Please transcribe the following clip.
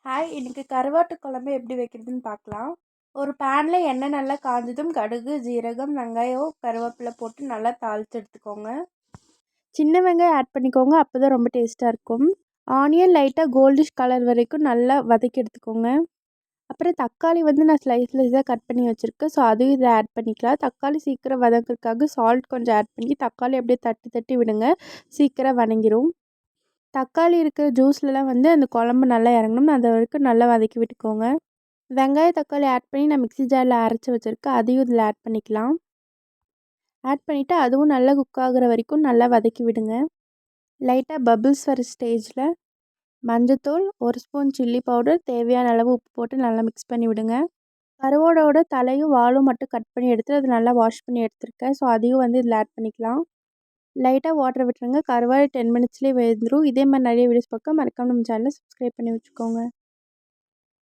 Hi, இன்னைக்கு கருவாட்டு குழம்பு எப்படி வைக்கிறதுன்னு பார்க்கலாம். ஒரு பேனில் எண்ணெய் நல்லா காஞ்சதும் கடுகு, ஜீரகம், வெங்காயம், கருவேப்பிலை போட்டு நல்லா தாளித்து எடுத்துக்கோங்க. சின்ன வெங்காயம் ஆட் பண்ணிக்கோங்க, அப்போ தான் ரொம்ப டேஸ்ட்டாக இருக்கும். ஆனியன் லைட்டாக கோல்டிஷ் கலர் வரைக்கும் நல்லா வதக்கி எடுத்துக்கோங்க. அப்புறம் தக்காளி நான் ஸ்லைஸாக கட் பண்ணி வச்சுருக்கேன். ஸோ அதையும் இதில் ஆட் பண்ணிக்கலாம். தக்காளி சீக்கிரம் வதக்கிறதுக்காக சால்ட் கொஞ்சம் ஆட் பண்ணி தக்காளி அப்படியே தட்டி தட்டி விடுங்க, சீக்கிரம் வதங்கிடும். தக்காளி இருக்கிற ஜூஸ்லலாம் அந்த குழம்பு நல்லா இறங்கணும், அது வரைக்கும் நல்லா வதக்கி விட்டுக்கோங்க. வெங்காயம் தக்காளி ஆட் பண்ணி நான் மிக்ஸி ஜாரில் அரைச்சி வச்சுருக்கேன், அதையும் இதில் ஆட் பண்ணிக்கலாம். ஆட் பண்ணிவிட்டு அதுவும் நல்லா குக் ஆகிற வரைக்கும் நல்லா வதக்கி விடுங்க. லைட்டாக பபிள்ஸ் வர ஸ்டேஜில் மஞ்சத்தூள், 1 ஸ்பூன் சில்லி பவுடர், தேவையான அளவு உப்பு போட்டு நல்லா மிக்ஸ் பண்ணி விடுங்க. கருவாடோட தலையும் வாலும் மட்டும் கட் பண்ணி எடுத்து அதை நல்லா வாஷ் பண்ணி எடுத்துருக்கேன். ஸோ அதையும் இதில் ஆட் பண்ணிக்கலாம். லைட்டாக வாட்டர் விட்டுருங்க, கருவாடு 10 மினிட்ஸ்லேயே வெந்துடும். இதே மாதிரி நிறைய வீடியோஸ் பார்க்க மறக்காம நம்ம சேனலை சப்ஸ்கிரைப் பண்ணி வச்சுக்கோங்க.